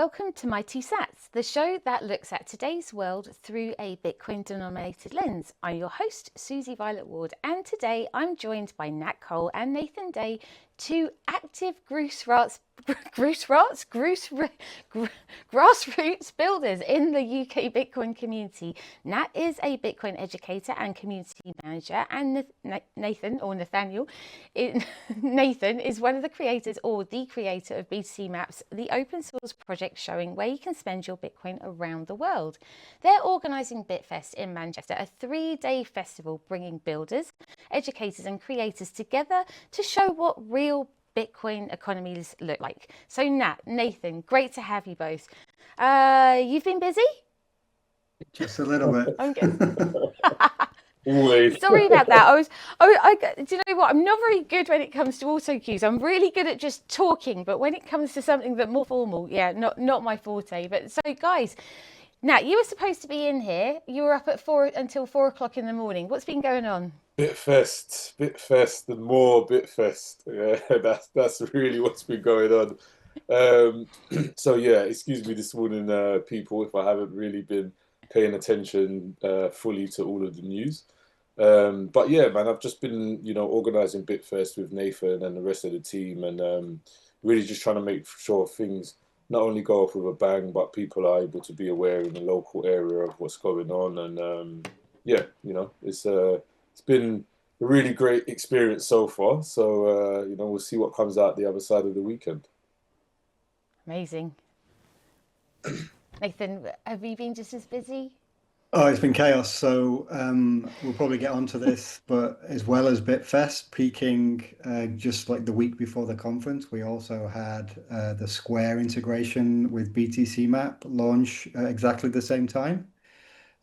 welcome to My Two Sats, the show that looks at today's world through a Bitcoin-denominated lens. I'm your host, Susie Violet Ward, and today I'm joined by Nat Cole and Nathan Day, two active grassroots builders in the UK Bitcoin community. Nat is a Bitcoin educator and community manager, and Nathan is one of the creators or the creator of BTC Maps, the open source project showing where you can spend your Bitcoin around the world. They're organising BitFest in Manchester, a 3-day festival bringing builders, educators and creators together to show what real Bitcoin economies look like. So Nat, Nathan, great to have you both. You've been busy? Just a little bit. I'm good. Always. Sorry about that. Do you know what? I'm not very good when it comes to auto cues. I'm really good at just talking, but when it comes to something that more formal, yeah, not my forte. But so guys, Nat, you were supposed to be in here. You were up at 4 until 4 o'clock in the morning. What's been going on? BitFest, and more BitFest. Yeah, that's really what's been going on. So yeah, excuse me this morning, people, if I haven't really been paying attention fully to all of the news. But yeah, man, I've just been, organising BitFest with Nathan and the rest of the team, and really just trying to make sure things not only go off with a bang, but people are able to be aware in the local area of what's going on. And yeah, it's been a really great experience so far. So we'll see what comes out the other side of the weekend. Amazing. Nathan, have you been just as busy? Oh, it's been chaos. So we'll probably get onto this, but as well as BitFest peaking just like the week before the conference, we also had the Square integration with BTC Map launch exactly the same time.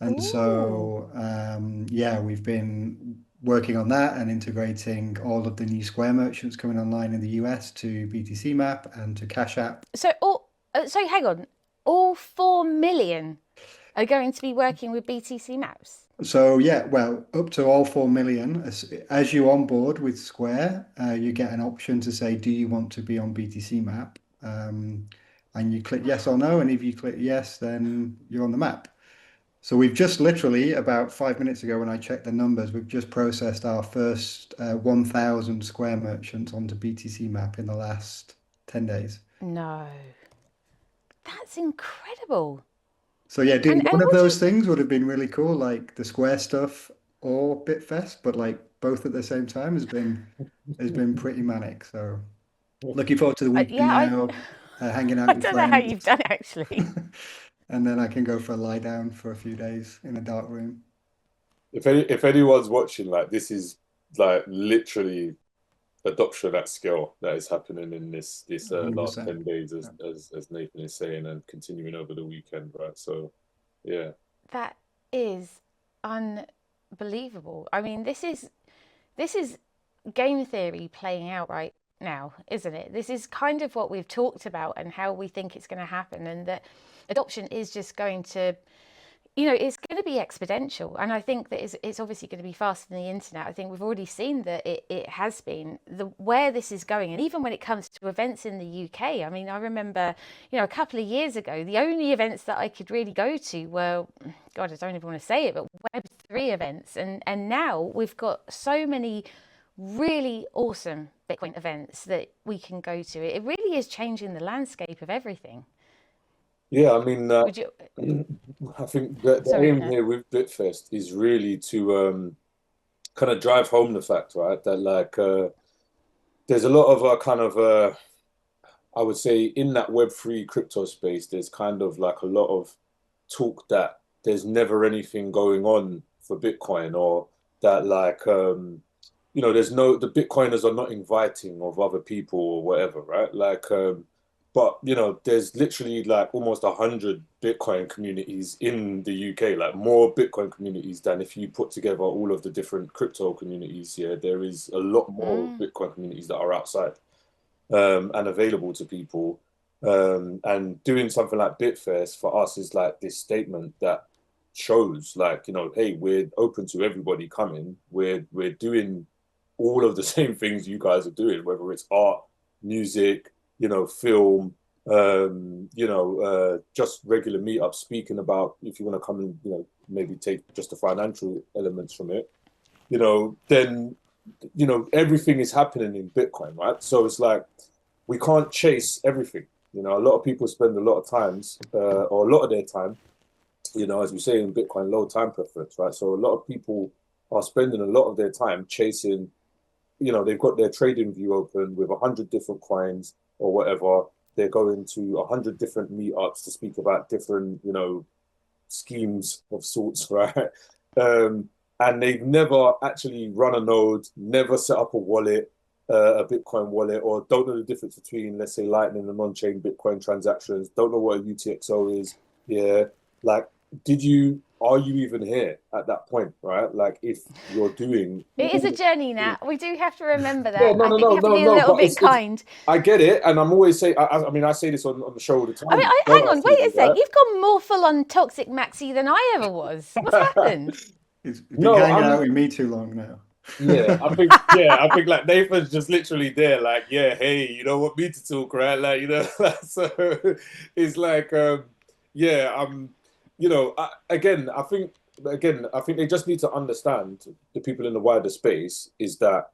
And so, yeah, we've been working on that and integrating all of the new Square merchants coming online in the US to BTC Map and to Cash App. So hang on, all 4 million are going to be working with BTC Maps? So yeah, well, up to all 4 million. As you onboard with Square, you get an option to say, do you want to be on BTC Map? And you click yes or no. And if you click yes, then you're on the map. So we've just literally about 5 minutes ago when I checked the numbers, we've just processed our first 1,000 Square merchants onto BTC Map in the last 10 days. No, that's incredible. So yeah, doing one of those things would have been really cool, like the Square stuff or BitFest, but like both at the same time has been pretty manic. So looking forward to the weekend now, hanging out with friends. I don't know how you've done it actually. And then I can go for a lie down for a few days in a dark room. If anyone's watching, like, this is like literally adoption at scale that is happening in this last 10 days, as Nathan is saying, and continuing over the weekend, right? So yeah, that is unbelievable. I mean, this is game theory playing out right now, isn't it? This is kind of what we've talked about and how we think it's going to happen, and that adoption is just going to, it's going to be exponential. And I think that it's obviously going to be faster than the internet. I think we've already seen that it has been where this is going. And even when it comes to events in the UK, I mean, I remember, a couple of years ago, the only events that I could really go to were, God, I don't even want to say it, but Web3 events. And now we've got so many really awesome Bitcoin events that we can go to. It really is changing the landscape of everything. Yeah, I mean, I think the aim here with BitFest is really to kind of drive home the fact, right, that like there's a lot of kind of I would say in that Web3 crypto space, there's kind of like a lot of talk that there's never anything going on for Bitcoin, or that like the Bitcoiners are not inviting of other people or whatever, right? Like but there's literally like almost 100 Bitcoin communities in the UK, like more Bitcoin communities than if you put together all of the different crypto communities here. There is a lot more Bitcoin communities that are outside and available to people. And doing something like BitFest for us is like this statement that shows like, hey, we're open to everybody coming. We're doing all of the same things you guys are doing, whether it's art, music, film, just regular meetups speaking about, if you want to come and, maybe take just the financial elements from it, then, everything is happening in Bitcoin, right? So it's like, we can't chase everything. A lot of people spend a lot of times, or a lot of their time, as we say in Bitcoin, low time preference, right? So a lot of people are spending a lot of their time chasing, they've got their trading view open with 100 different coins or whatever. They're going to 100 different meetups to speak about different, schemes of sorts, right? And they've never actually run a node, never set up a wallet, a Bitcoin wallet, or don't know the difference between, let's say, Lightning and on-chain Bitcoin transactions, don't know what a UTXO is. Yeah. Like, are you even here at that point, right? Like, if you're doing... It is a journey, Nat. We do have to remember that. Yeah, I think we have to be a little bit kind. I get it, and I'm always saying, I say this on the show all the time. I mean, hang on, wait a sec. You've gone more full on toxic maxi than I ever was. What's happened? It's been hanging out with me too long now. Yeah, I think like Nathan's just literally there, like, yeah, hey, you don't want me to talk, right? Like, so it's like, I think they just need to understand, the people in the wider space, is that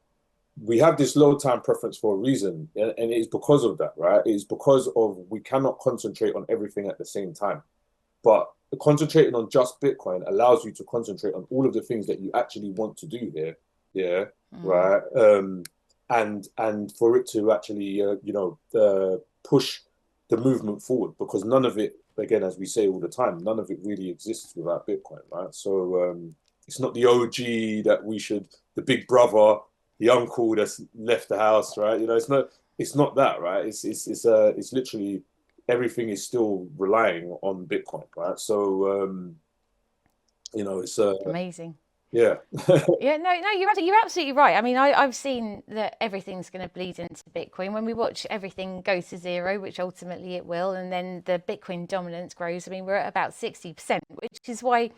we have this low time preference for a reason, and it is because of that, right? It is because of, we cannot concentrate on everything at the same time. But concentrating on just Bitcoin allows you to concentrate on all of the things that you actually want to do here. Yeah, right. And for it to actually, push the movement forward, because none of it, again, as we say all the time, none of it really exists without Bitcoin, right? So it's not the OG that we should, the big brother, the uncle that's left the house, right? It's not that, right? It's literally, everything is still relying on Bitcoin, right? So it's amazing. Yeah. Yeah, no, you're absolutely right. I mean, I've seen that everything's going to bleed into Bitcoin. When we watch everything go to zero, which ultimately it will, and then the Bitcoin dominance grows. I mean, we're at about 60%, which is why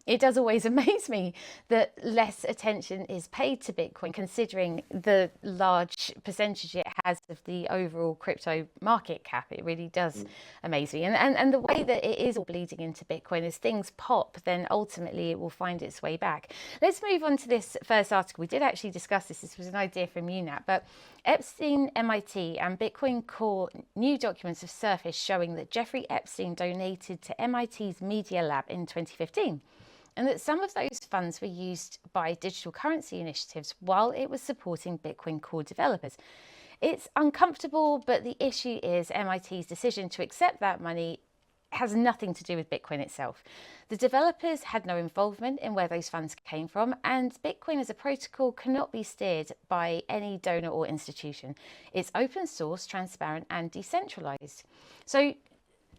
it does always amaze me that less attention is paid to Bitcoin, considering the large percentage it has of the overall crypto market cap. It really does amaze me. And the way that it is all bleeding into Bitcoin, as things pop, then ultimately it will find its way back. Let's move on to this first article. We did actually discuss this. This was an idea from you, Nat, but Epstein, MIT, and Bitcoin Core new documents have surfaced showing that Jeffrey Epstein donated to MIT's Media Lab in 2015. And that some of those funds were used by digital currency initiatives while it was supporting Bitcoin Core developers. It's uncomfortable, but the issue is MIT's decision to accept that money has nothing to do with Bitcoin itself. The developers had no involvement in where those funds came from, and Bitcoin as a protocol cannot be steered by any donor or institution. It's open source, transparent, and decentralized. So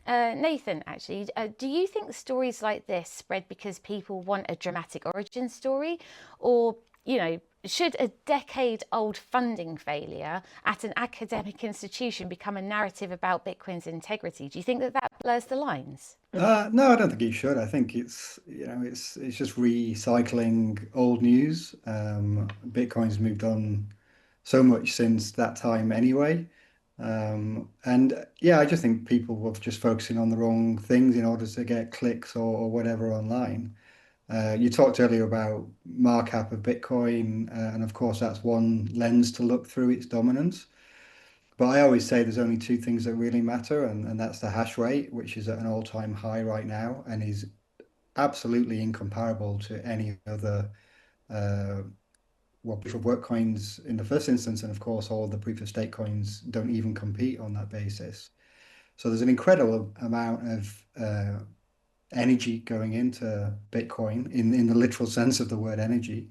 Nathan, actually, do you think stories like this spread because people want a dramatic origin story? Or, should a decade-old funding failure at an academic institution become a narrative about Bitcoin's integrity? Do you think that blurs the lines? No, I don't think it should. I think it's just recycling old news. Bitcoin's moved on so much since that time anyway. And yeah, I just think people were just focusing on the wrong things in order to get clicks or whatever online. You talked earlier about markup of Bitcoin, and of course that's one lens to look through its dominance. But I always say there's only two things that really matter, and that's the hash rate, which is at an all-time high right now and is absolutely incomparable to any other proof of work coins in the first instance, and of course all the proof of stake coins don't even compete on that basis. So there's an incredible amount of energy going into Bitcoin in the literal sense of the word energy.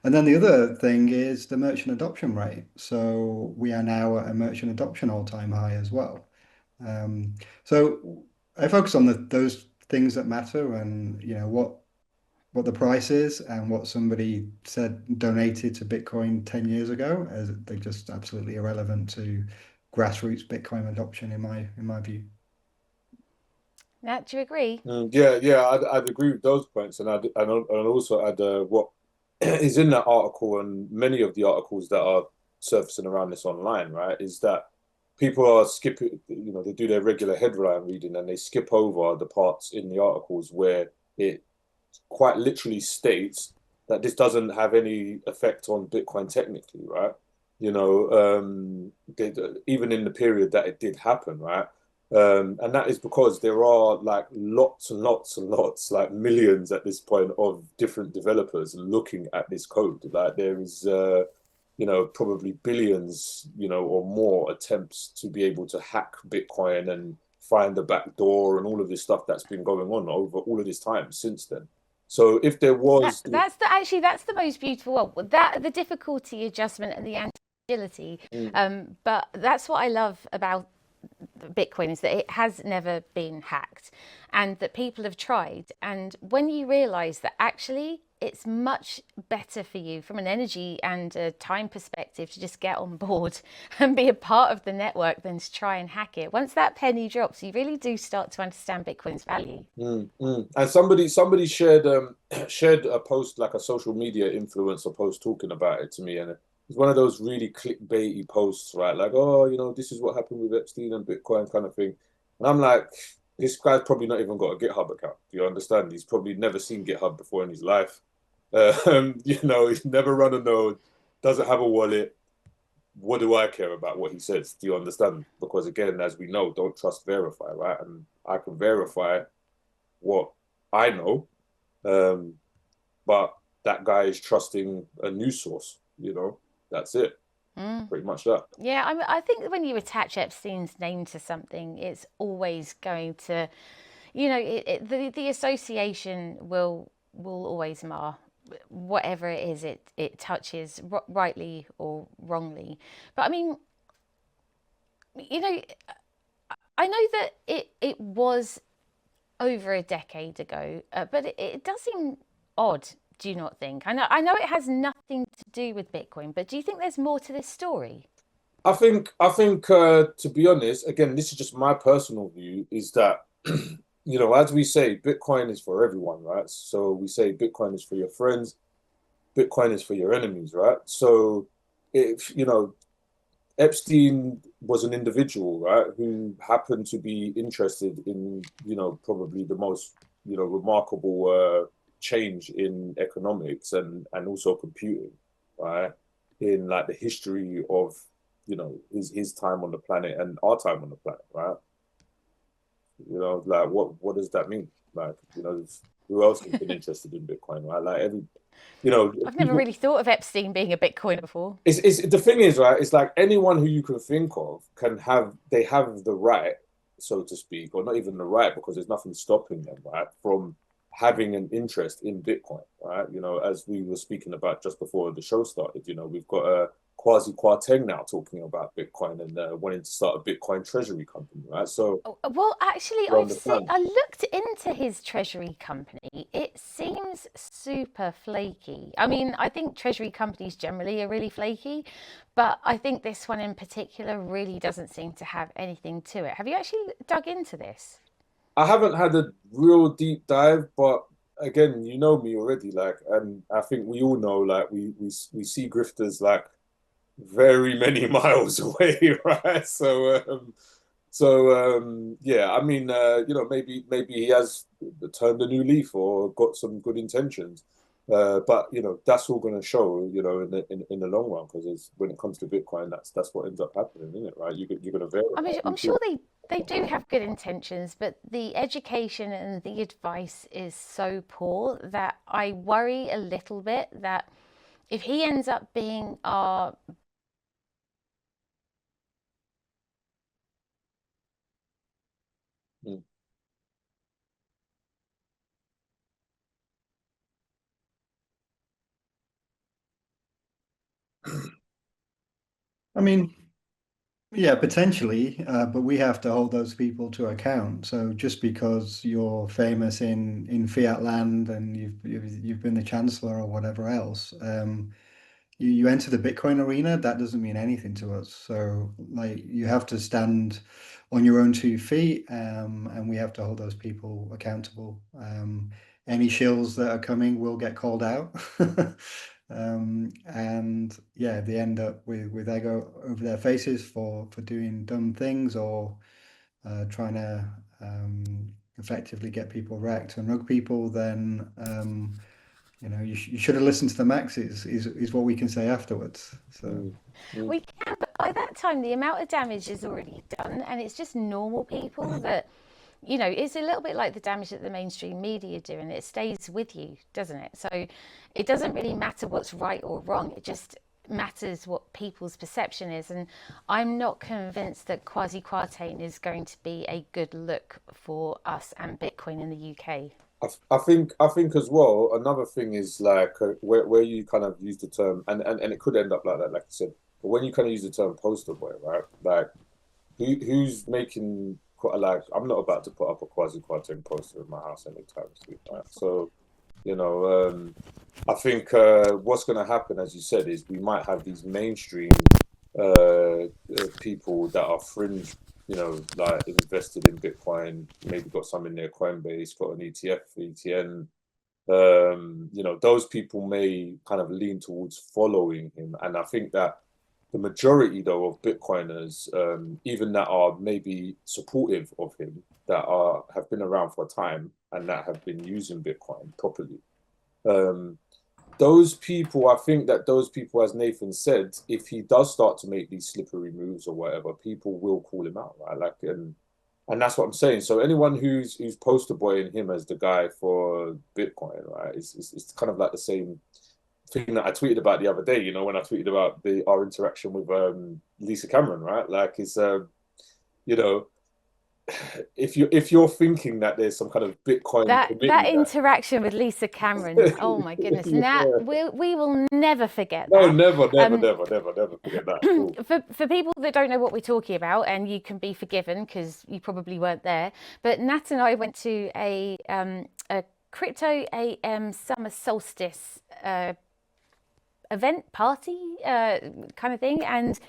And then the other thing is the merchant adoption rate. So we are now at a merchant adoption all-time high as well. So I focus on those things that matter, and what the price is and what somebody said donated to Bitcoin 10 years ago, as they're just absolutely irrelevant to grassroots Bitcoin adoption in my view. Nat, do you agree? Yeah, I'd agree with those points, and I'd also add what is in that article and many of the articles that are surfacing around this online, right? Is that people are skipping, they do their regular headline reading and they skip over the parts in the articles where it quite literally states that this doesn't have any effect on Bitcoin technically, right? Even in the period that it did happen, right? And that is because there are like lots and lots and lots, like millions at this point of different developers looking at this code. Like there is, probably billions, or more attempts to be able to hack Bitcoin and find the back door and all of this stuff that's been going on over all of this time since then. So if there was that's the most beautiful one. That the difficulty adjustment and the agility. But that's what I love about Bitcoin is that it has never been hacked and that people have tried. And when you realize that actually it's much better for you from an energy and a time perspective to just get on board and be a part of the network than to try and hack it. Once that penny drops, you really do start to understand Bitcoin's value. And somebody shared a post, like a social media influencer post talking about it to me, and it's one of those really clickbaity posts, right? Like, oh, this is what happened with Epstein and Bitcoin kind of thing. And I'm like, this guy's probably not even got a GitHub account. Do you understand? He's probably never seen GitHub before in his life. He's never run a node, doesn't have a wallet. What do I care about what he says? Do you understand? Because again, as we know, don't trust, verify, right? And I can verify what I know, but that guy is trusting a news source, that's it. Pretty much that. Yeah, I think when you attach Epstein's name to something, it's always going to, the association will always mar whatever it is it touches, rightly or wrongly. But I mean, I know that it was over a decade ago, but it does seem odd. Do you not think? I know it has nothing to do with Bitcoin, but do you think there's more to this story? I think to be honest, again, this is just my personal view, is that as we say, Bitcoin is for everyone, right? So we say Bitcoin is for your friends, Bitcoin is for your enemies, right? So if Epstein was an individual, right, who happened to be interested in probably the most remarkable change in economics and also computing, right, in like the history of his time on the planet and our time on the planet, right? Like what does that mean? Like, who else has been interested in Bitcoin, right? Like I've never really thought of Epstein being a Bitcoiner before. It's the thing is, right, it's like anyone who you can think of they have the right, so to speak, or not even the right, because there's nothing stopping them, right, from having an interest in Bitcoin, right? As we were speaking about just before the show started, we've got a Kwasi Kwarteng now talking about Bitcoin and wanting to start a Bitcoin treasury company, right? So, well, actually, I looked into his treasury company. It seems super flaky. I mean, I think treasury companies generally are really flaky, but I think this one in particular really doesn't seem to have anything to it. Have you actually dug into this? I haven't had a real deep dive, but again, you know me already, like, and I think we all know, like, we see grifters like very many miles away, right? Yeah, I mean, maybe he has turned a new leaf or got some good intentions, but that's all going to show, in the long run, because when it comes to Bitcoin, that's what ends up happening, isn't it? Right? You're going to verify. I mean, I'm sure they do have good intentions, but the education and the advice is so poor that I worry a little bit that if he ends up being our I mean, yeah, potentially, but we have to hold those people to account. So just because you're famous in fiat land and you've been the chancellor or whatever else, you enter the Bitcoin arena, that doesn't mean anything to us. So like you have to stand on your own 2 feet, and we have to hold those people accountable. Any shills that are coming will get called out. And yeah, they end up with egg over their faces for doing dumb things or trying to effectively get people wrecked and rug people, then you should have listened to the maxes is what we can say afterwards. So we can, but by that time the amount of damage is already done, and it's just normal people that, it's a little bit like the damage that the mainstream media do, and it stays with you, doesn't it? So it doesn't really matter what's right or wrong. It just matters what people's perception is. And I'm not convinced that quasi-quartane is going to be a good look for us and Bitcoin in the UK. I think as well, another thing is like where you kind of use the term, and it could end up like that, like I said, but when you kind of use the term poster boy, right? Like who's making, like, I'm not about to put up a quasi-quartane poster in my house anytime soon, right? So, I think what's going to happen, as you said, is we might have these mainstream people that are fringe, like invested in Bitcoin, maybe got some in their Coinbase, got an ETF, ETN. Those people may kind of lean towards following him. And I think that the majority, though, of Bitcoiners, even that are maybe supportive of him, that have been around for a time and that have been using Bitcoin properly, those people, I think that those people, as Nathan said, if he does start to make these slippery moves or whatever, people will call him out, right? Like, and that's what I'm saying. So anyone who's poster boying him as the guy for Bitcoin, right, it's kind of like the same thing that I tweeted about the other day. When I tweeted about our interaction with Lisa Cameron, right? Like, it's if you're thinking that there's some kind of Bitcoin that interaction with Lisa Cameron, oh my goodness, we will never forget that. No, never forget that. For people that don't know what we're talking about, and you can be forgiven because you probably weren't there, but Nat and I went to a crypto AM summer solstice event party kind of thing, and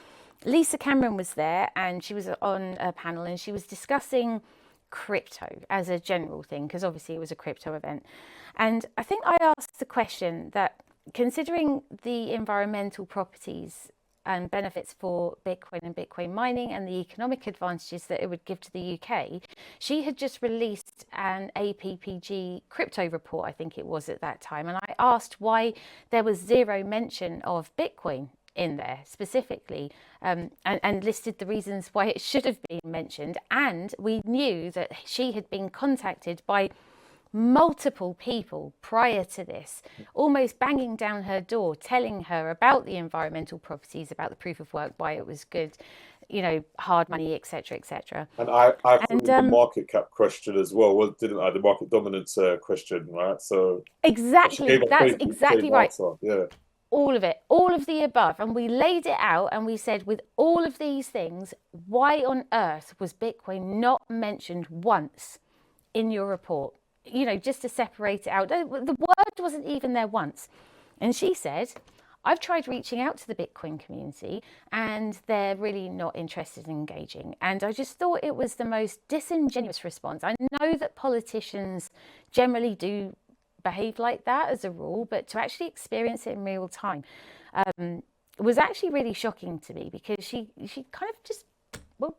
Lisa Cameron was there, and she was on a panel, and she was discussing crypto as a general thing, because obviously it was a crypto event. And I think I asked the question that, considering the environmental properties and benefits for Bitcoin and Bitcoin mining and the economic advantages that it would give to the UK, she had just released an APPG crypto report, I think it was at that time. And I asked why there was zero mention of Bitcoin in there specifically, and listed the reasons why it should have been mentioned. And we knew that she had been contacted by multiple people prior to this, almost banging down her door, telling her about the environmental properties, about the proof of work, why it was good, hard money, etc., etc. And I threw the market cap question as well, didn't I? The market dominance question, right? So exactly, that's exactly right. Answer. Yeah. All of it, all of the above. And we laid it out and we said, with all of these things, why on earth was Bitcoin not mentioned once in your report? Just to separate it out. The word wasn't even there once. And she said, I've tried reaching out to the Bitcoin community and they're really not interested in engaging. And I just thought it was the most disingenuous response. I know that politicians generally do behave like that as a rule, but to actually experience it in real time was actually really shocking to me, because she kind of just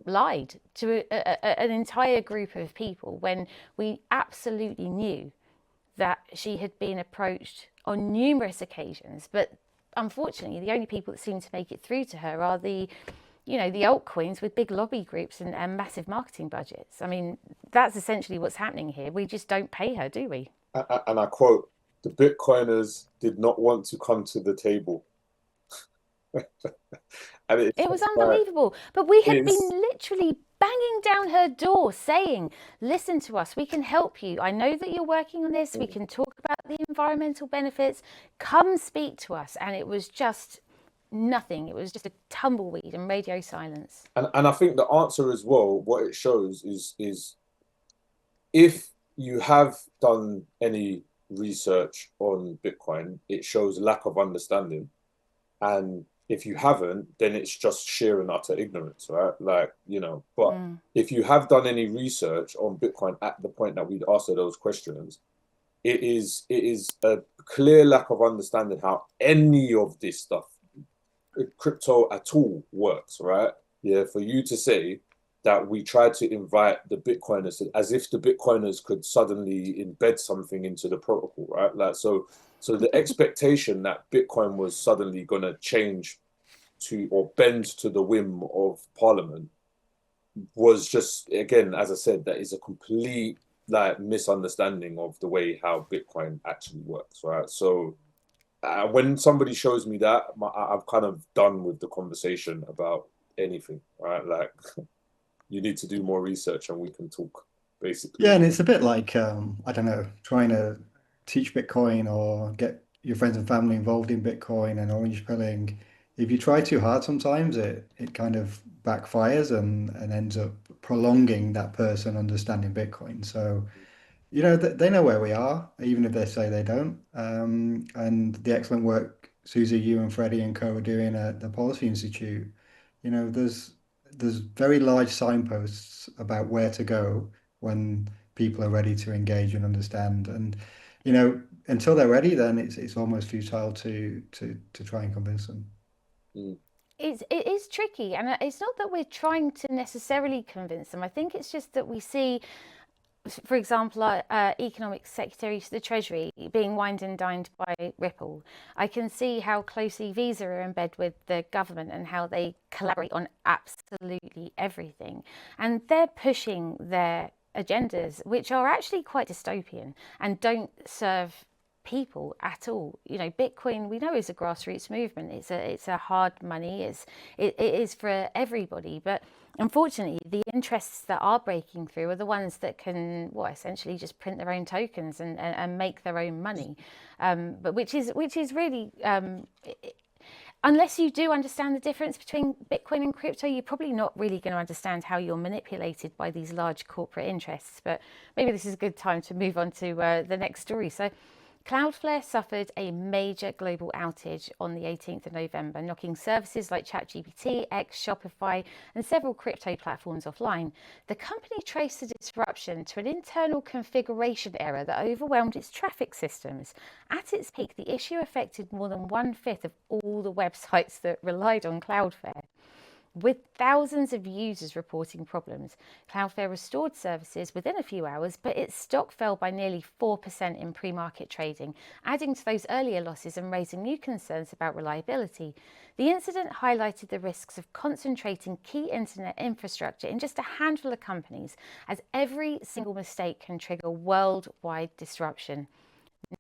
lied to an entire group of people when we absolutely knew that she had been approached on numerous occasions. But unfortunately, the only people that seem to make it through to her are the altcoins with big lobby groups and massive marketing budgets. I mean, that's essentially what's happening here. We just don't pay her, do we? And I quote, the Bitcoiners did not want to come to the table. And it was unbelievable. But we had been literally banging down her door saying, listen to us, we can help you. I know that you're working on this. We can talk about the environmental benefits. Come speak to us. And it was just nothing. It was just a tumbleweed and radio silence. And I think the answer as well, what it shows is if you have done any research on Bitcoin, it shows lack of understanding. And if you haven't, then it's just sheer and utter ignorance, right? Like, if you have done any research on Bitcoin at the point that we'd asked her those questions, it is a clear lack of understanding how any of this stuff, crypto at all, works, right? Yeah, for you to say that we tried to invite the Bitcoiners as if the Bitcoiners could suddenly embed something into the protocol, right? Like, so the expectation that Bitcoin was suddenly going to change to or bend to the whim of Parliament was just, again, as I said, that is a complete like misunderstanding of the way how Bitcoin actually works, right? So when somebody shows me that, I'm kind of done with the conversation about anything, right? Like, you need to do more research and we can talk, basically. Yeah, and it's a bit like I don't know, trying to teach Bitcoin or get your friends and family involved in Bitcoin and orange pilling. If you try too hard, sometimes it kind of backfires and ends up prolonging that person understanding Bitcoin. So you know, they know where we are, even if they say they don't. And the excellent work Susie, you and Freddie and co are doing at the Policy Institute, you know, there's very large signposts about where to go when people are ready to engage and understand. And, you know, until they're ready, then it's almost futile to try and convince them. Mm. It is tricky, and it's not that we're trying to necessarily convince them. I think it's just that we see, for example, Economic Secretary to the Treasury being wined and dined by Ripple. I can see how closely Visa are in bed with the government and how they collaborate on absolutely everything. And they're pushing their agendas, which are actually quite dystopian and don't serve people at all. You know, Bitcoin, we know, is a grassroots movement. It's a hard money. It is for everybody. But unfortunately, the interests that are breaking through are the ones that can, well, essentially just print their own tokens and make their own money. But which is really, unless you do understand the difference between Bitcoin and crypto, you're probably not really going to understand how you're manipulated by these large corporate interests. But maybe this is a good time to move on to the next story. So Cloudflare suffered a major global outage on the 18th of November, knocking services like ChatGPT, X, Shopify, and several crypto platforms offline. The company traced the disruption to an internal configuration error that overwhelmed its traffic systems. At its peak, the issue affected more than 1/5 of all the websites that relied on Cloudflare. With thousands of users reporting problems, Cloudflare restored services within a few hours, but its stock fell by nearly 4% in pre-market trading, adding to those earlier losses and raising new concerns about reliability. The incident highlighted the risks of concentrating key internet infrastructure in just a handful of companies, as every single mistake can trigger worldwide disruption.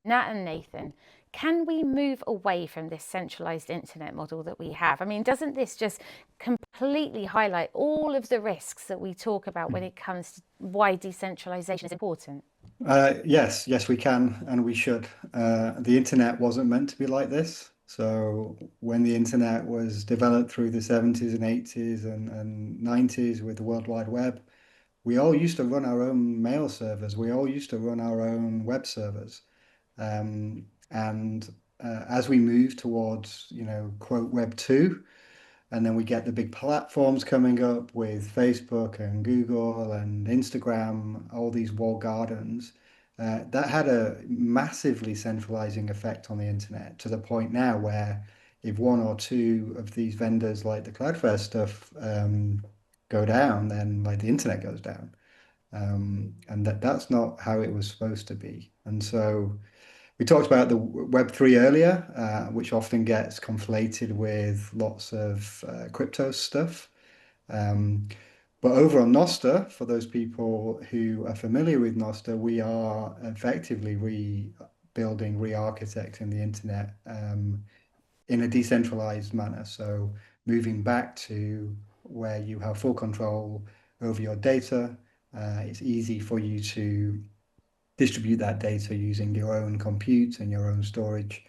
Nat and Nathan, can we move away from this centralized internet model that we have? I mean, doesn't this just completely highlight all of the risks that we talk about when it comes to why decentralization is important? Yes, we can and we should. The internet wasn't meant to be like this. So when the internet was developed through the 70s and 80s and 90s with the World Wide Web, we all used to run our own mail servers. We all used to run our own web servers. And as we move towards, you know, quote Web 2, and then we get the big platforms coming up with Facebook and Google and Instagram, all these walled gardens, that had a massively centralizing effect on the internet to the point now where if one or two of these vendors like the Cloudflare stuff go down, then like the internet goes down. And that's not how it was supposed to be. And so we talked about the Web3 earlier, which often gets conflated with lots of crypto stuff. But over on Nostr, for those people who are familiar with Nostr, we are effectively rebuilding, re-architecting the internet in a decentralized manner. So moving back to where you have full control over your data. It's easy for you to distribute that data using your own compute and your own storage.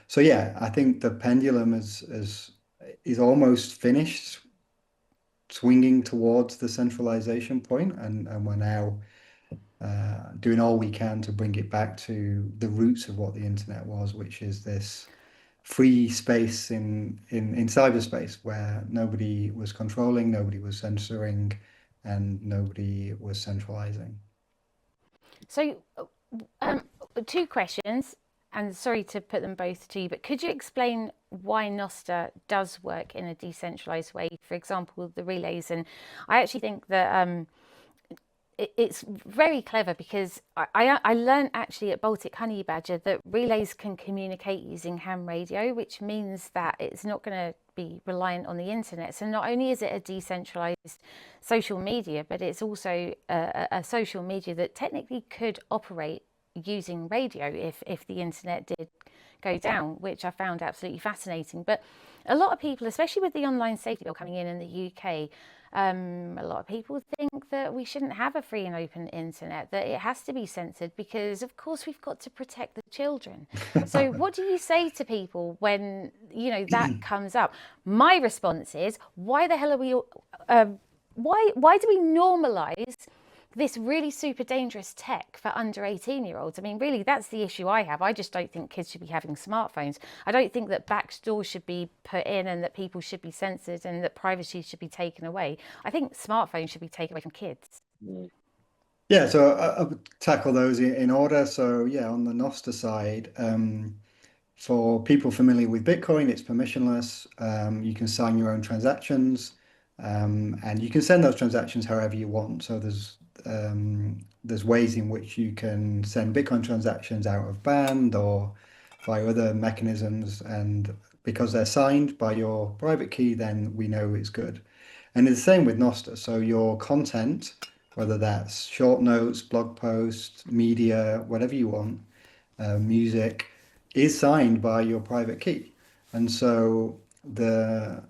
So yeah, I think the pendulum is almost finished swinging towards the centralization point, and we're now doing all we can to bring it back to the roots of what the internet was, which is this free space in cyberspace where nobody was controlling, nobody was censoring, and nobody was centralizing. So, two questions, and sorry to put them both to you, but could you explain why Nostr does work in a decentralized way? For example, the relays. And I actually think that it's very clever because I learned actually at Baltic Honey Badger that relays can communicate using ham radio, which means that it's not going to be reliant on the internet. So not only is it a decentralized social media, but it's also a social media that technically could operate using radio if the internet did go down, which I found absolutely fascinating. But a lot of people, especially with the online safety bill coming in the UK, a lot of people think that we shouldn't have a free and open internet, that it has to be censored because, of course, we've got to protect the children. So what do you say to people when, that comes up? My response is, why the hell are we, why do we normalize this really super dangerous tech for under 18-year-olds? I mean, really, that's the issue I have. I just don't think kids should be having smartphones. I don't think that backdoors should be put in and that people should be censored and that privacy should be taken away. I think smartphones should be taken away from kids. Yeah, so I would tackle those in order. So yeah, on the Nostr side, for people familiar with Bitcoin, it's permissionless. You can sign your own transactions, and you can send those transactions however you want. So there's ways in which you can send Bitcoin transactions out of band or by other mechanisms, and because they're signed by your private key, then we know it's good. And it's the same with Nostr. So your content, whether that's short notes, blog posts, media, whatever you want, music, is signed by your private key. And so the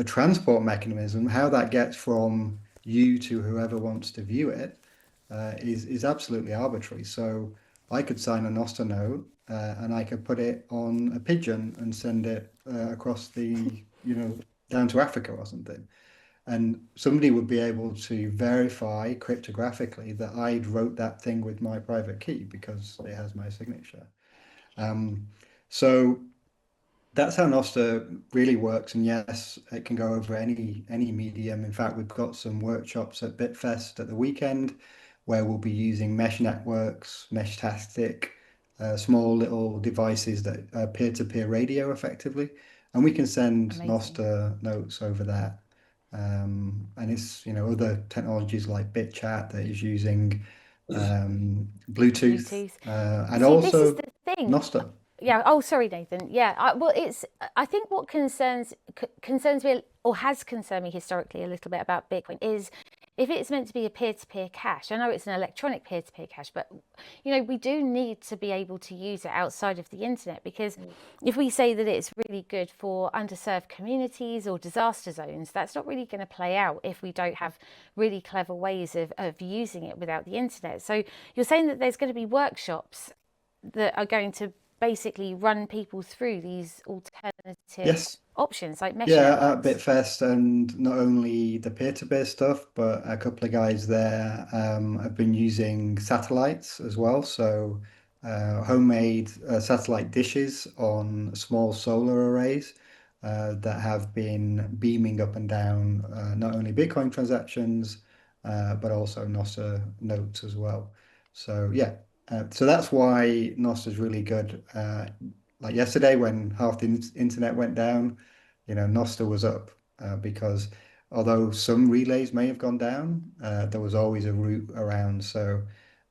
transport mechanism, how that gets from you to whoever wants to view it, is absolutely arbitrary. So I could sign a Nostr note, and I could put it on a pigeon and send it across the, down to Africa or something. And somebody would be able to verify cryptographically that I'd wrote that thing with my private key because it has my signature. So that's how Nostr really works. And yes, it can go over any medium. In fact, we've got some workshops at BitFest at the weekend where we'll be using mesh networks, Meshtastic, small little devices that are peer-to-peer radio effectively. And we can send Nostr notes over that. And it's, other technologies like BitChat that is using Bluetooth. And also this is the thing. Nostr. Yeah. Oh, sorry, Nathan. Yeah. I think what concerns me, or has concerned me historically a little bit about Bitcoin, is if it's meant to be a peer-to-peer cash. I know it's an electronic peer-to-peer cash, but we do need to be able to use it outside of the internet, because if we say that it's really good for underserved communities or disaster zones, that's not really going to play out if we don't have really clever ways of using it without the internet. So you're saying that there's going to be workshops that are going to basically run people through these alternative options like mesh networks. At BitFest, and not only the peer-to-peer stuff, but a couple of guys there have been using satellites as well. So homemade satellite dishes on small solar arrays that have been beaming up and down not only Bitcoin transactions, but also Nostr notes as well. So yeah, so that's why Nostr is really good. Like yesterday, when half the internet went down, Nostr was up because although some relays may have gone down, there was always a route around. So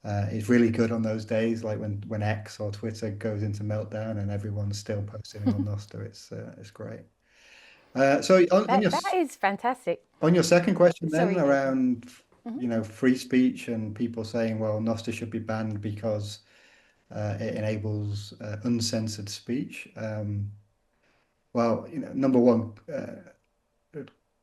it's really good on those days, like when X or Twitter goes into meltdown and everyone's still posting on Nostr. It's great. So that is fantastic. On your second question, then around free speech and people saying, well, Nostr should be banned because it enables uncensored speech. Well, number one,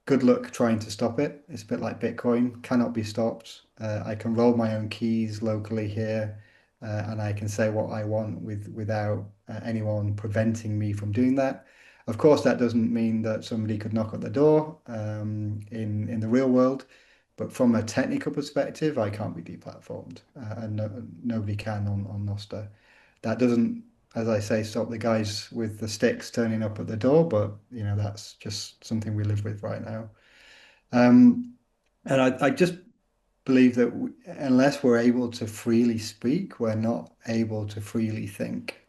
good luck trying to stop it. It's a bit like Bitcoin, cannot be stopped. I can roll my own keys locally here, and I can say what I want without anyone preventing me from doing that. Of course, that doesn't mean that somebody could knock at the door in the real world, but from a technical perspective, I can't be deplatformed, and nobody can on Nostr. That doesn't, as I say, stop the guys with the sticks turning up at the door, but that's just something we live with right now. And I just believe that unless we're able to freely speak, we're not able to freely think.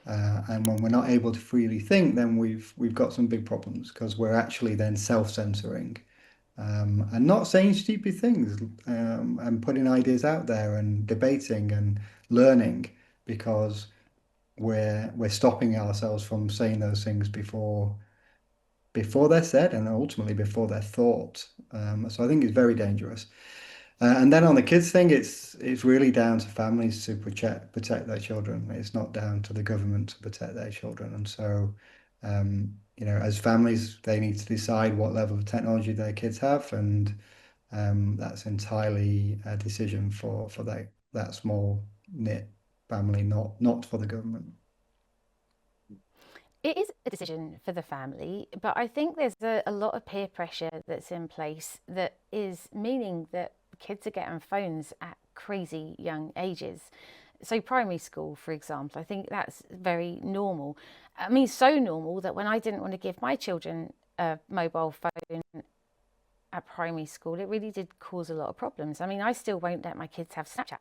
And when we're not able to freely think, then we've got some big problems, because we're actually then self-censoring, and not saying stupid things, and putting ideas out there and debating and learning, because we're stopping ourselves from saying those things before they're said, and ultimately before they're thought. So I think it's very dangerous. And then on the kids thing, it's really down to families to protect their children. It's not down to the government to protect their children. And so, as families, they need to decide what level of technology their kids have, and that's entirely a decision for that small knit family, not for the government. It is a decision for the family, but I think there's a lot of peer pressure that's in place that is meaning that kids are getting phones at crazy young ages. So primary school, for example, I think that's very normal. I mean, so normal that when I didn't want to give my children a mobile phone at primary school, it really did cause a lot of problems. I mean, I still won't let my kids have Snapchat.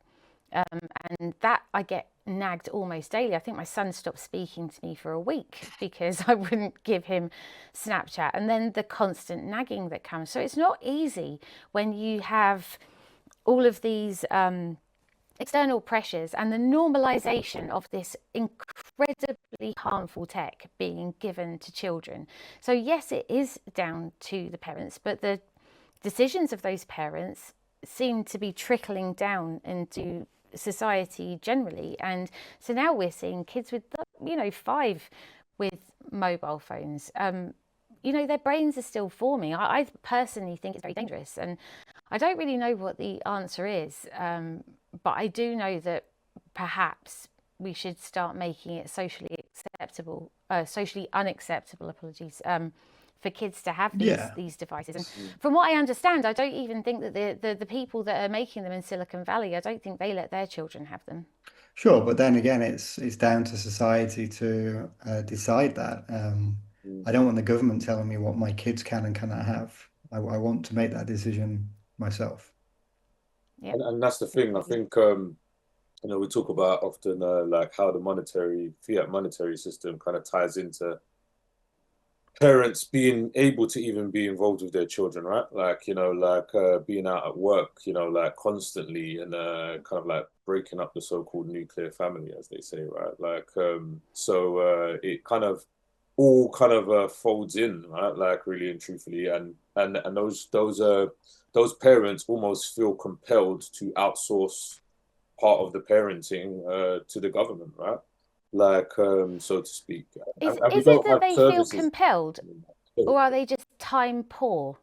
And that I get nagged almost daily. I think my son stopped speaking to me for a week because I wouldn't give him Snapchat, and then the constant nagging that comes. So it's not easy when you have all of these external pressures and the normalization of this incredibly harmful tech being given to children. So yes, it is down to the parents, but the decisions of those parents seem to be trickling down into society generally. And so now we're seeing kids with 5 with mobile phones. Their brains are still forming. I personally think it's very dangerous, and I don't really know what the answer is, but I do know that perhaps we should start making it socially unacceptable, for kids to have these devices. And from what I understand, I don't even think that the people that are making them in Silicon Valley, I don't think they let their children have them. Sure, but then again, it's down to society to decide that. I don't want the government telling me what my kids can and cannot have. I want to make that decision myself. Yeah, and that's the thing. I think we talk about often like how the fiat monetary system kind of ties into parents being able to even be involved with their children, right? Like, being out at work, like constantly, and kind of like breaking up the so-called nuclear family, as they say, right? Like, so it kind of all kind of folds in, right? Like, really and truthfully, and those parents almost feel compelled to outsource part of the parenting to the government, right? Like, so to speak. Is it that they feel compelled, or are they just time poor?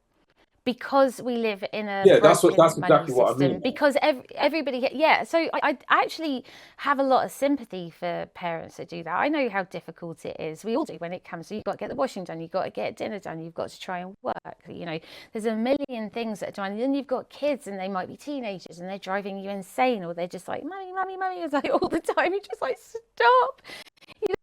Because we live in a broken that's money exactly what system. I mean. Because everybody, so I actually have a lot of sympathy for parents that do that. I know how difficult it is. We all do when it comes to, you've got to get the washing done, you've got to get dinner done, you've got to try and work. There's a million things that are done. And then you've got kids, and they might be teenagers, and they're driving you insane, or they're just like, mummy, mummy, mummy. It's like all the time. You're just like, stop.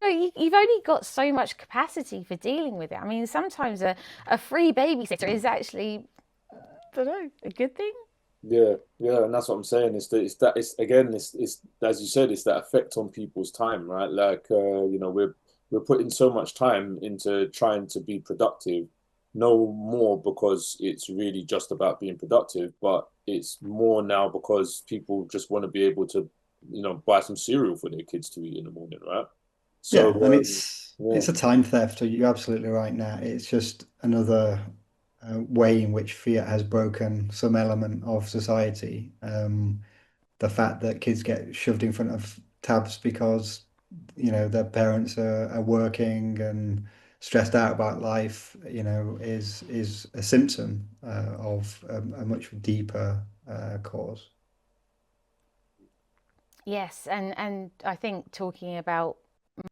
You've only got so much capacity for dealing with it. I mean, sometimes a free babysitter is actually, I don't know, a good thing. Yeah, and that's what I'm saying. It's as you said, it's that effect on people's time, right? Like, we're putting so much time into trying to be productive, no more because it's really just about being productive, but it's more now because people just want to be able to, buy some cereal for their kids to eat in the morning, right? So, and it's a time theft. You're absolutely right, Nat. It's just another way in which fiat has broken some element of society. The fact that kids get shoved in front of tabs because their parents are working and stressed out about life, is a symptom of a much deeper cause. Yes, and I think talking about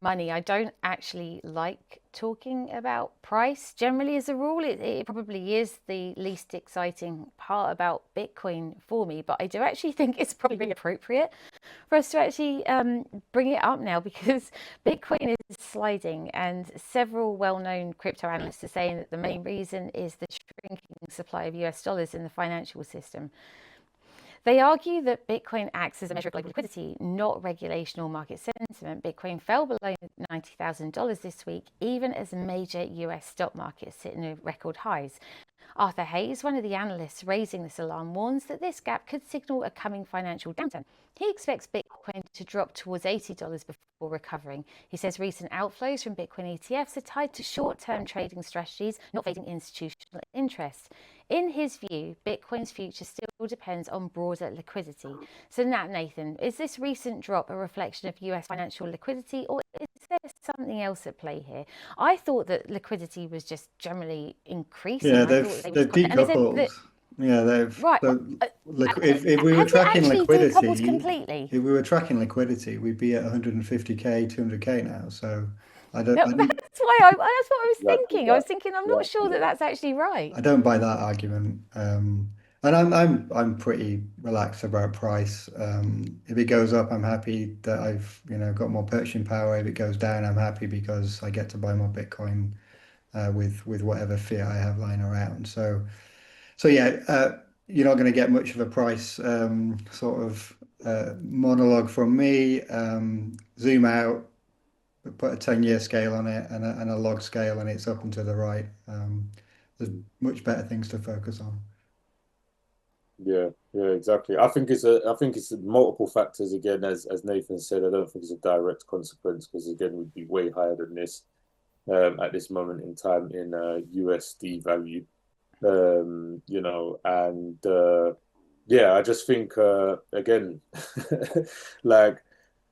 money, I don't actually like talking about price generally as a rule. It probably is the least exciting part about Bitcoin for me, but I do actually think it's probably really appropriate for us to actually bring it up now, because Bitcoin is sliding, and several well-known crypto analysts are saying that the main reason is the shrinking supply of US dollars in the financial system. They argue that Bitcoin acts as a measure of global liquidity, not regulation or market sentiment. Bitcoin fell below $90,000 this week, even as major US stock markets sit in record highs. Arthur Hayes, one of the analysts raising this alarm, warns that this gap could signal a coming financial downturn. He expects Bitcoin to drop towards $80 before recovering. He says recent outflows from Bitcoin ETFs are tied to short-term trading strategies, not fading institutional interest. In his view, Bitcoin's future still depends on broader liquidity. So now, Nathan, is this recent drop a reflection of US financial liquidity, or is there something else at play here? I thought that liquidity was just generally increasing. Yeah, I they've thought decoupled. Yeah, they've right. if we were Has it tracking actually decoupled liquidity, completely? if we were tracking liquidity, we'd be at 150k, 200k now. So I don't. No, I don't, that's what I was Exactly thinking. I was that. thinking, I'm not sure that that's actually right. I don't buy that argument. And I'm pretty relaxed about price. If it goes up, I'm happy that I've got more purchasing power. If it goes down, I'm happy because I get to buy more Bitcoin with whatever fiat I have lying around. So yeah, you're not going to get much of a price sort of monologue from me. Zoom out, put a 10-year scale on it and a log scale, and it's up and to the right. There's much better things to focus on. Yeah, exactly. I think it's multiple factors again, as Nathan said. I don't think it's a direct consequence because again, we'd be way higher than this at this moment in time in USD value. And yeah, I just think again, like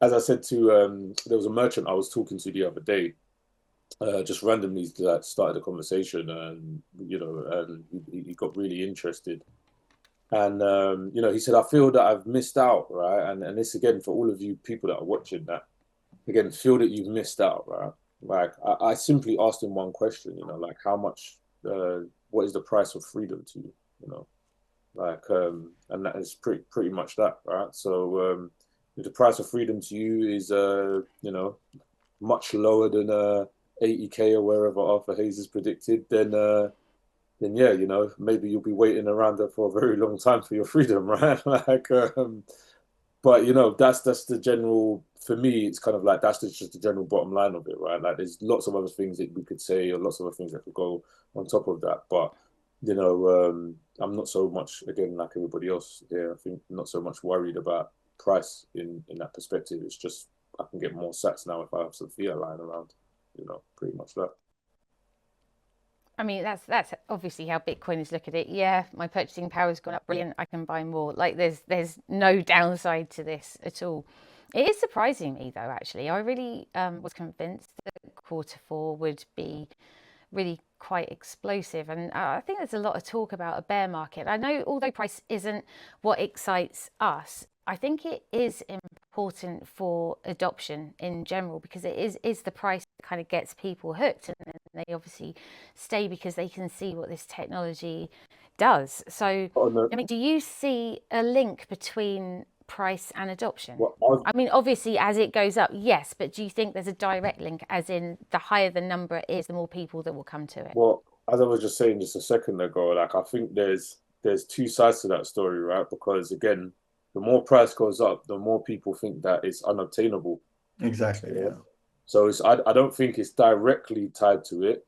as I said to there was a merchant I was talking to the other day, just randomly started a conversation, and and he got really interested. And he said, I feel that I've missed out, right? And this again for all of you people that are watching that, again, feel that you've missed out, right? Like I simply asked him one question, like how much, what is the price of freedom to you, like, and that is pretty much that, right? So if the price of freedom to you is, much lower than 80k or wherever Arthur Hayes has predicted, then yeah, maybe you'll be waiting around there for a very long time for your freedom, right? Like, but that's the general. For me, it's kind of like that's just the general bottom line of it, right? Like, there's lots of other things that we could say, or lots of other things that could go on top of that. But I'm not so much again like everybody else here. I think not so much worried about price in that perspective. It's just I can get more sats now if I have some fiat lying around. Pretty much that. I mean, that's obviously how Bitcoiners look at it. Yeah, my purchasing power has gone up. Brilliant. I can buy more. Like there's no downside to this at all. It is surprising me though, actually. I really was convinced that Q4 would be really quite explosive. And I think there's a lot of talk about a bear market. I know although price isn't what excites us, I think it is important for adoption in general because it is the price that kind of gets people hooked, and then they obviously stay because they can see what this technology does. So, I mean, do you see a link between price and adoption? Well, I mean, obviously, as it goes up, yes, but do you think there's a direct link, as in the higher the number is, the more people that will come to it? Well, as I was just saying just a second ago, like I think there's two sides to that story, right? Because again, the more price goes up, the more people think that it's unobtainable. Exactly. Yeah. So I don't think it's directly tied to it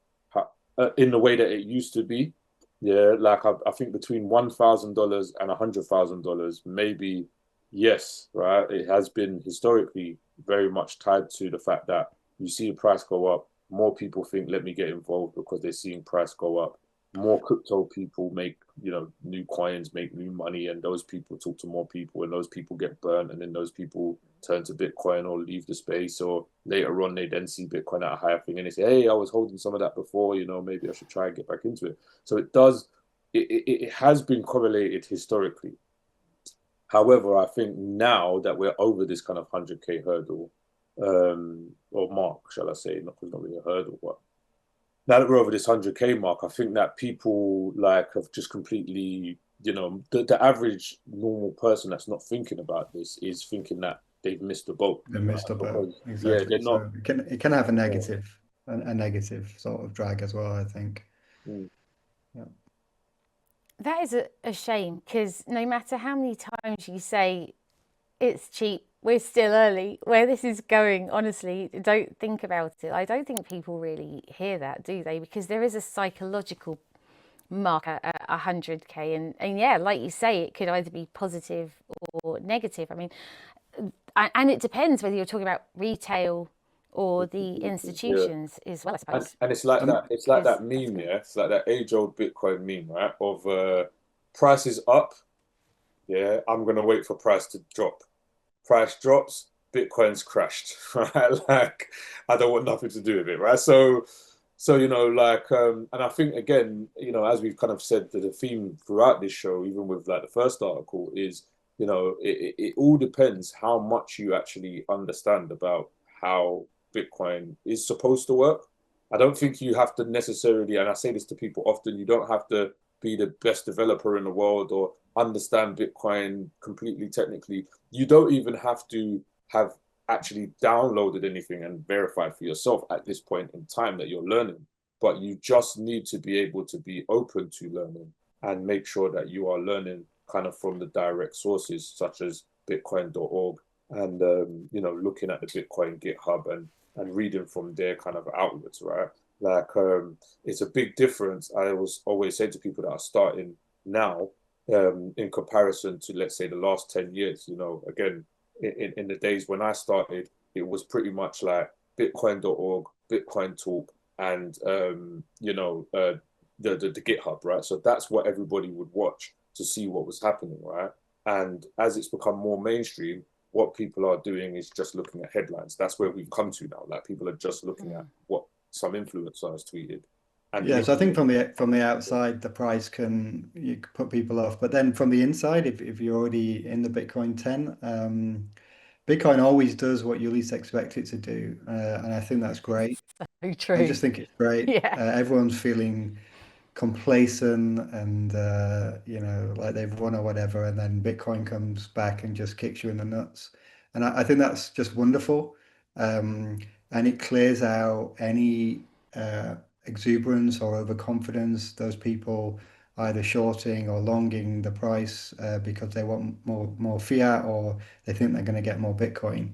in the way that it used to be. Yeah, like I think between $1,000 and $100,000, maybe yes, right. It has been historically very much tied to the fact that you see the price go up, more people think, let me get involved because they're seeing price go up. More crypto people make, new coins, make new money, and those people talk to more people, and those people get burnt, and then those people turn to Bitcoin or leave the space, or later on they then see Bitcoin at a higher thing and they say, hey, I was holding some of that before, maybe I should try and get back into it. So it has been correlated historically. However, I think now that we're over this kind of 100k hurdle, or mark, shall I say, not really a hurdle, but now that we're over this 100k mark, I think that people have just completely, the average normal person that's not thinking about this is thinking that they've missed the boat. They missed the boat. Exactly. Yeah, they're not. So it can have a negative sort of drag as well, I think. Mm. Yeah. That is a shame, because no matter how many times you say it's cheap, we're still early. Where this is going, honestly, don't think about it. I don't think people really hear that, do they? Because there is a psychological marker at 100k, and yeah, like you say, it could either be positive or negative. I mean, and it depends whether you're talking about retail or the institutions as well, I suppose. And it's like that. It's like that meme, yeah. It's like that age-old Bitcoin meme, right? Of price is up, yeah. I'm gonna wait for price to drop. Price drops, Bitcoin's crashed, right? Like I don't want nothing to do with it, right? So you know, like, and I think again, you know, as we've kind of said, that the theme throughout this show, even with like the first article, is you know, it all depends how much you actually understand about how Bitcoin is supposed to work. I don't think you have to necessarily, and I say this to people often, you don't have to be the best developer in the world or understand Bitcoin completely technically. You don't even have to have actually downloaded anything and verified for yourself at this point in time that you're learning. But you just need to be able to be open to learning and make sure that you are learning kind of from the direct sources such as bitcoin.org and you know, looking at the Bitcoin GitHub and reading from their kind of outlets, right? Like it's a big difference. I always say to people that are starting now in comparison to, let's say, the last 10 years. You know, again, in the days when I started, it was pretty much like bitcoin.org, Bitcoin Talk, and you know, the GitHub, right? So that's what everybody would watch to see what was happening, right? And as it's become more mainstream, what people are doing is just looking at headlines. That's where we've come to now. Like people are just looking at what some influencer has tweeted. And yeah, so I think from the outside, the price can put people off, but then from the inside, if you're already in the Bitcoin 10, Bitcoin always does what you least expect it to do, and I think that's great. So true. I just think it's great. Yeah. Everyone's feeling complacent and you know, like they've won or whatever, and then Bitcoin comes back and just kicks you in the nuts. And I think that's just wonderful. And it clears out any exuberance or overconfidence, those people either shorting or longing the price because they want more fiat or they think they're going to get more Bitcoin.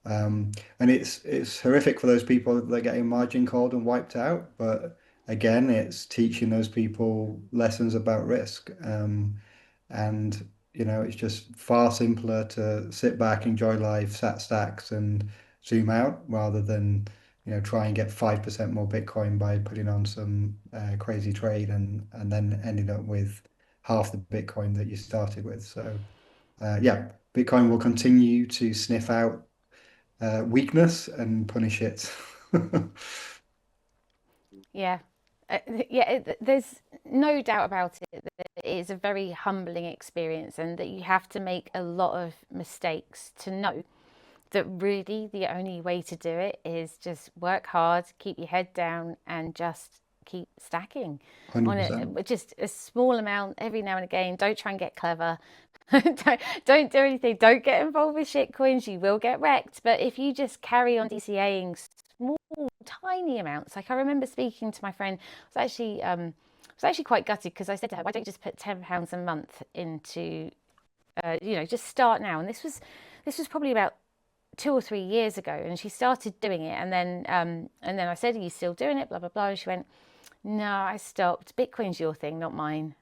And it's horrific for those people that are getting margin called and wiped out. But again, it's teaching those people lessons about risk. And you know, it's just far simpler to sit back, enjoy life, sat stacks, and zoom out rather than you know try and get 5% more Bitcoin by putting on some crazy trade and then ending up with half the Bitcoin that you started with. So yeah, Bitcoin will continue to sniff out weakness and punish it. Yeah. Yeah, there's no doubt about it that it is a very humbling experience and that you have to make a lot of mistakes to know that really the only way to do it is just work hard, keep your head down, and just keep stacking 100%. on it. Just a small amount every now and again. Don't try and get clever. don't do anything. Don't get involved with shitcoins. You will get wrecked. But if you just carry on DCAing small, tiny amounts, like I remember speaking to my friend, I was actually quite gutted because I said to her, "Why don't you just put £10 a month into, you know, just start now?" And this was probably about 2 or 3 years ago, and she started doing it, and then I said, "Are you still doing it?" Blah blah blah, and she went, "No, I stopped. Bitcoin's your thing, not mine."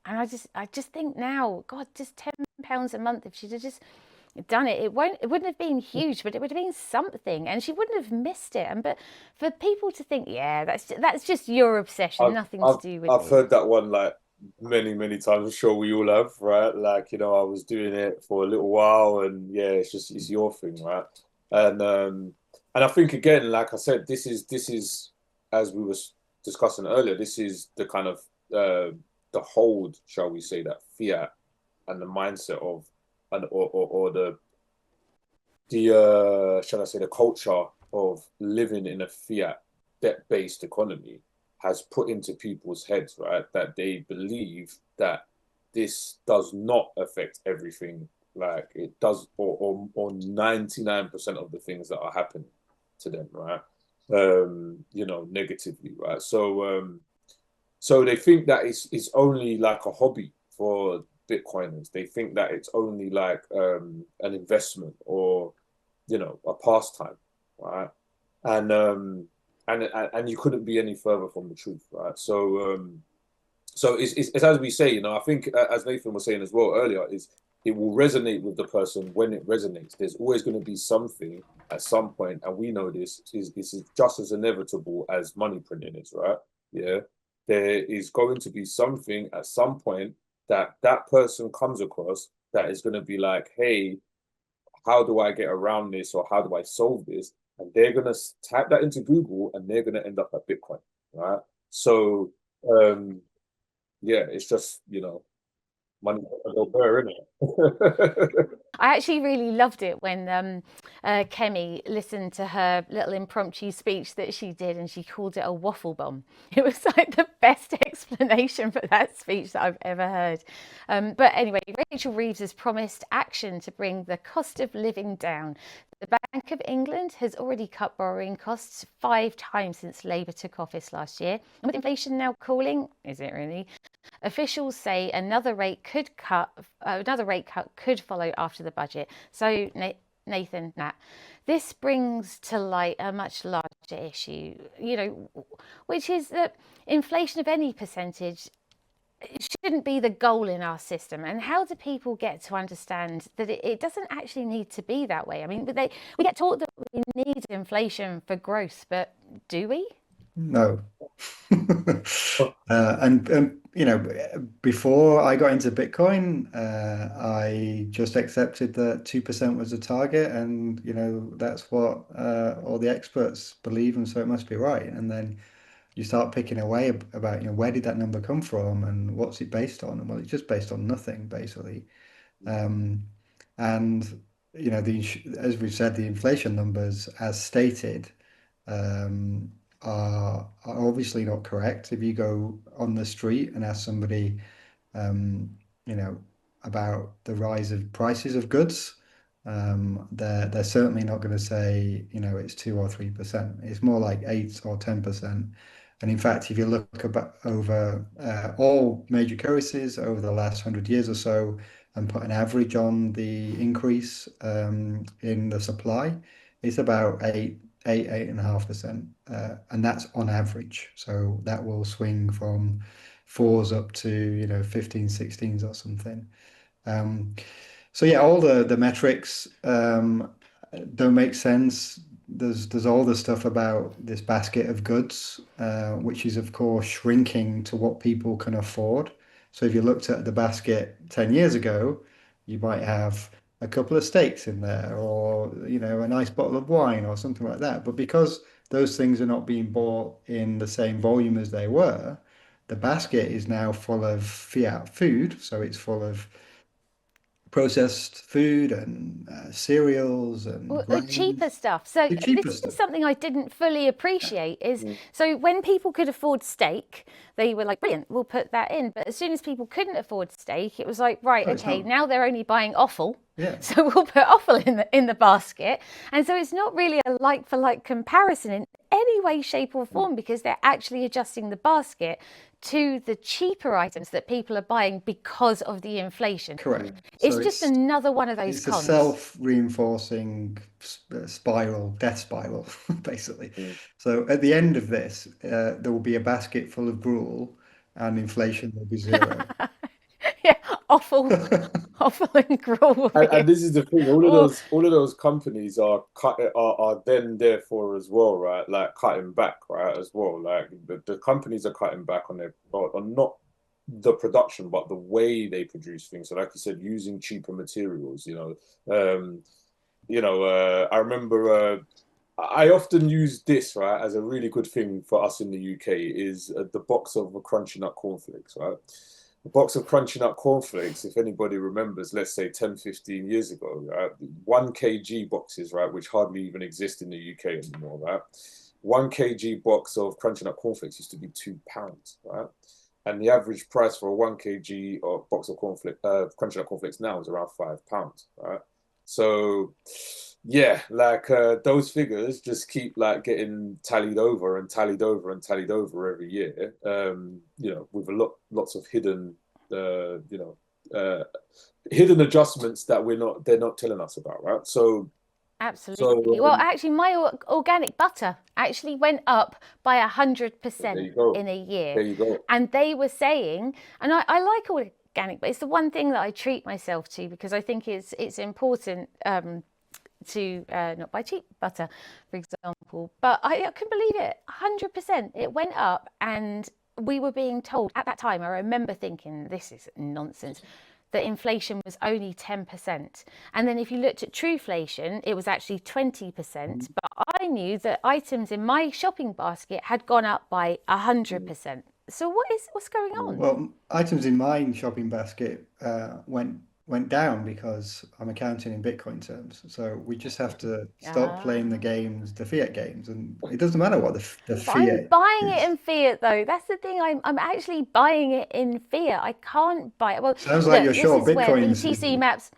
And I just think now, God, just £10 a month. If she'd have just done it, it wouldn't have been huge, but it would have been something, and she wouldn't have missed it. And but for people to think, yeah, that's just your obsession, nothing to do with I've me. heard that one like many times. I'm sure we all have, right? Like, you know, I was doing it for a little while, and yeah, it's your thing, right? And I think again, like I said, this is as we were discussing earlier, this is the kind of the hold, shall we say, that fiat and the mindset of and or the shall I say, the culture of living in a fiat debt-based economy has put into people's heads, right, that they believe that this does not affect everything like it does, or 99% of the things that are happening to them, right? You know, negatively, right? So So they think that it's only like a hobby for Bitcoiners. They think that it's only like an investment or, you know, a pastime, right? And and you couldn't be any further from the truth, right? So it's as we say, you know, I think as Nathan was saying as well earlier, is it will resonate with the person when it resonates. There's always going to be something at some point, and we know this is just as inevitable as money printing is, right? Yeah, there is going to be something at some point that that person comes across that is going to be like, hey, how do I get around this, or how do I solve this? And they're going to type that into Google, and they're going to end up at Bitcoin, right? So yeah, it's just, you know, money go bear, isn't it? I actually really loved it when Kemi listened to her little impromptu speech that she did, and she called it a waffle bomb. It was like the best explanation for that speech that I've ever heard. But anyway, Rachel Reeves has promised action to bring the cost of living down. The Bank of England has already cut borrowing costs 5 times since Labour took office last year. And with inflation now cooling, is it really? Officials say another rate cut could follow after the budget. So Nathan, Nat, this brings to light a much larger issue, you know, which is that inflation of any percentage, it shouldn't be the goal in our system. And how do people get to understand that it doesn't actually need to be that way? I mean, we get taught that we need inflation for growth, but do we? No. And you know, before I got into Bitcoin, I just accepted that 2% was a target, and you know, that's what all the experts believe, and so it must be right. And then you start picking away about, you know, where did that number come from and what's it based on? And well, it's just based on nothing, basically. And you know, as we've said, the inflation numbers, as stated, are obviously not correct. If you go on the street and ask somebody, you know, about the rise of prices of goods, they're certainly not going to say, you know, it's 2 or 3%. It's more like 8 or 10%. And in fact, if you look about over all major currencies over the last 100 years or so, and put an average on the increase in the supply, it's about 8.5%, and that's on average. So that will swing from fours up to, you know, 15, 16s or something. So yeah, all the metrics don't make sense. There's all the stuff about this basket of goods, which is of course shrinking to what people can afford. So if you looked at the basket 10 years ago, you might have a couple of steaks in there, or you know, a nice bottle of wine or something like that. But because those things are not being bought in the same volume as they were, the basket is now full of fiat food. So it's full of processed food and cereals and The cheaper grains. stuff. So The cheaper this is stuff. something I didn't fully appreciate is, so when people could afford steak, they were like, brilliant, we'll put that in. But as soon as people couldn't afford steak, it was like, right, Oh, okay, now they're only buying offal. Yeah. So we'll put offal in the basket. And so it's not really a like for like comparison in any way, shape or form, because they're actually adjusting the basket to the cheaper items that people are buying because of the inflation. Correct. It's So just another one of those it's a cons. self-reinforcing spiral, death spiral, basically. Mm. So at the end of this, there will be a basket full of gruel, and inflation will be zero. Yeah, awful and gruel. And this is the thing, Oh, all of those companies are then therefore as well, right? Like cutting back, right, as well. Like the companies are cutting back on on not the production, but the way they produce things. So like you said, using cheaper materials, I remember I often use this, right, as a really good thing for us in the UK is the box of Crunchy Nut cornflakes, right? The box of Crunchy Nut cornflakes, if anybody remembers, let's say 10, 15 years ago, right? 1 kg boxes, right, which hardly even exist in the UK anymore, right? 1 kg box of Crunchy Nut cornflakes used to be £2, right? And the average price for a 1 kg box of Crunchy Nut cornflakes now is around £5, right? So yeah, like those figures just keep like getting tallied over and tallied over and tallied over every year. You know, with lots of hidden, hidden adjustments that they're not telling us about, right? So absolutely. Well, actually, my organic butter actually went up by 100% in a year. There you go. And they were saying, and I like organic, but it's the one thing that I treat myself to because I think it's important to not buy cheap butter, for example. But I couldn't believe it, 100%. It went up, and we were being told at that time. I remember thinking, this is nonsense. That inflation was only 10%. And then if you looked at trueflation, it was actually 20%. But I knew that items in my shopping basket had gone up by 100%. So what's going on? Well, items in my shopping basket went down because I'm accounting in Bitcoin terms. So we just have to stop playing the games, the fiat games, and it doesn't matter what the fiat. I'm buying it in fiat though. That's the thing. I'm actually buying it in fiat. I can't buy it. Well, sounds like you're short Bitcoin. BTC maps.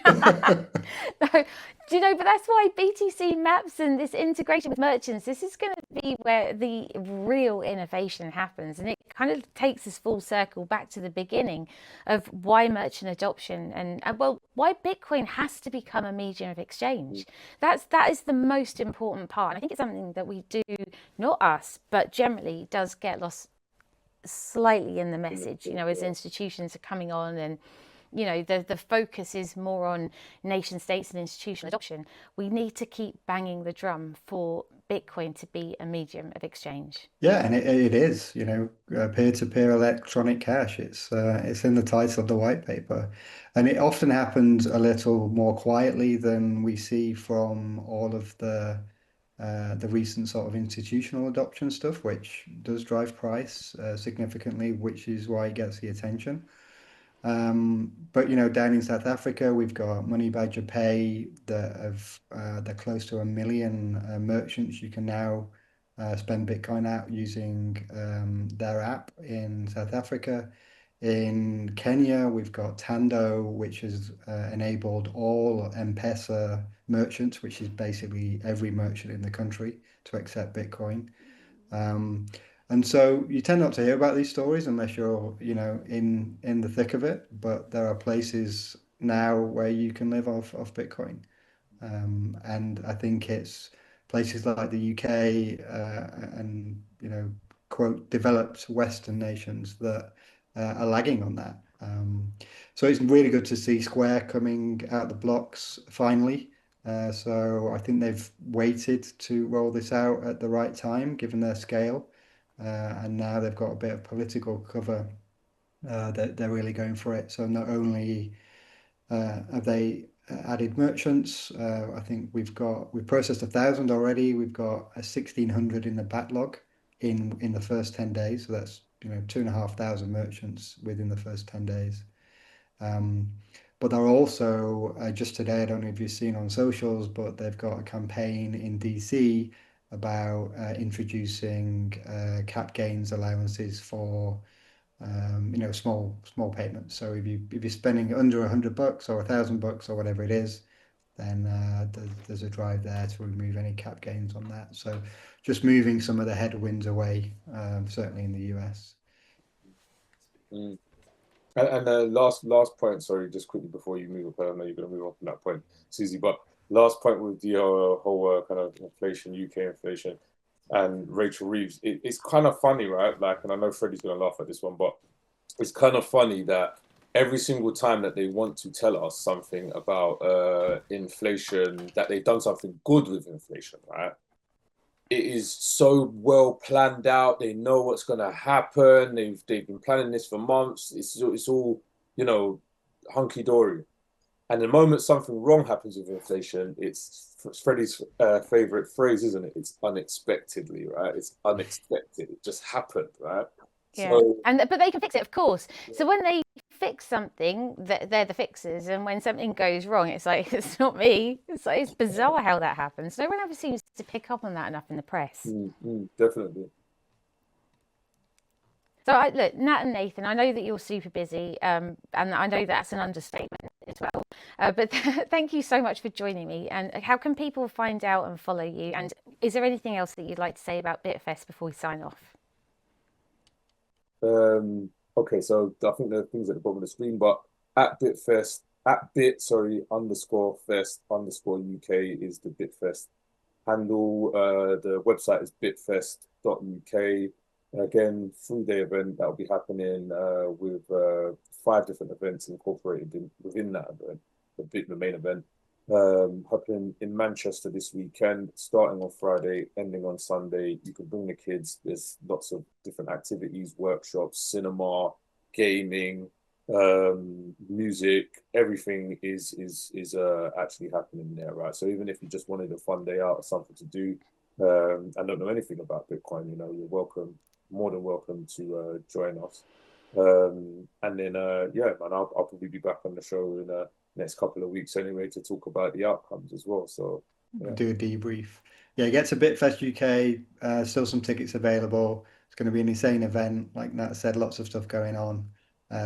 No, do you know? But that's why BTC maps and this integration with merchants. This is going to be where the real innovation happens, and it kind of takes us full circle back to the beginning of why merchant adoption and well, why Bitcoin has to become a medium of exchange. That is the most important part. And I think it's something that we do, not us, but generally does get lost slightly in the message. You know, as institutions are coming on and. You know, the focus is more on nation states and institutional adoption. We need to keep banging the drum for Bitcoin to be a medium of exchange. Yeah, and it is, you know, peer-to-peer electronic cash. It's in the title of the white paper, and it often happens a little more quietly than we see from all of the recent sort of institutional adoption stuff, which does drive price significantly, which is why it gets the attention. But you know, down in South Africa, we've got Money Badger Pay that they're close to 1 million merchants. You can now spend Bitcoin out using their app in South Africa. In Kenya, we've got Tando, which has enabled all M-Pesa merchants, which is basically every merchant in the country, to accept Bitcoin. And so you tend not to hear about these stories unless you're, you know, in the thick of it. But there are places now where you can live off Bitcoin, and I think it's places like the UK and you know, quote, developed Western nations that are lagging on that. So it's really good to see Square coming out the blocks finally. So I think they've waited to roll this out at the right time, given their scale. And now they've got a bit of political cover. They're really going for it. So not only have they added merchants, I think we've processed 1,000 already. We've got 1,600 in the backlog in the first 10 days. So that's, you know, 2,500 merchants within the first 10 days. But they're also just today, I don't know if you've seen on socials, but they've got a campaign in DC about introducing cap gains allowances for you know, small payments. So if you're spending under $100 or $1,000 or whatever it is, then there's a drive there to remove any cap gains on that. So just moving some of the headwinds away, certainly in the US. And the last point, sorry, just quickly before you move up, I know you're going to move on from that point, Susie, but last point with the whole kind of inflation, UK inflation, and Rachel Reeves. It's kind of funny, right? Like, and I know Freddie's going to laugh at this one, but it's kind of funny that every single time that they want to tell us something about inflation, that they've done something good with inflation, right? It is so well planned out. They know what's going to happen. They've been planning this for months. It's all, you know, hunky dory. And the moment something wrong happens with inflation, it's Freddie's favorite phrase, isn't it? It's unexpectedly, right? It's unexpected. It just happened, right? Yeah. So, But they can fix it, of course. So when they fix something, they're the fixers, and when something goes wrong, it's like, it's not me. It's bizarre how that happens. No one ever seems to pick up on that enough in the press. Definitely. So look, Nat and Nathan, I know that you're super busy, and I know that's an understatement as well. But thank you so much for joining me. And how can people find out and follow you? And is there anything else that you'd like to say about BitFest before we sign off? Okay, so I think there are things at the bottom of the screen, but at BitFest, @bit_fest_UK is the BitFest handle. The website is bitfest.uk. Again, 3-day event that will be happening with 5 different events incorporated within that event, the main event. Happening in Manchester this weekend, starting on Friday, ending on Sunday. You can bring the kids. There's lots of different activities, workshops, cinema, gaming, music. Everything is actually happening there, right? So even if you just wanted a fun day out or something to do, and don't know anything about Bitcoin, you know, you're welcome, more than welcome to join us. And then yeah, man, I'll probably be back on the show in next couple of weeks anyway to talk about the outcomes as well. So yeah. Do a debrief. Yeah, get to BitFest UK. Still some tickets available. It's going to be an insane event. Like Nat said, lots of stuff going on.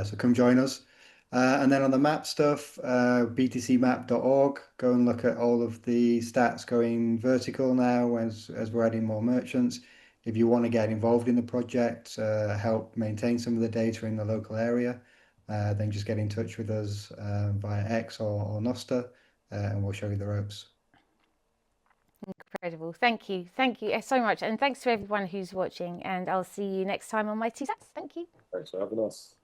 So come join us. And then on the map stuff, btcmap.org. Go and look at all of the stats going vertical now as we're adding more merchants. If you want to get involved in the project, help maintain some of the data in the local area, then just get in touch with us via X or Nostr, and we'll show you the ropes. Incredible. Thank you so much, and thanks to everyone who's watching, and I'll see you next time on My Two Cents. Thank you. Thanks for having us.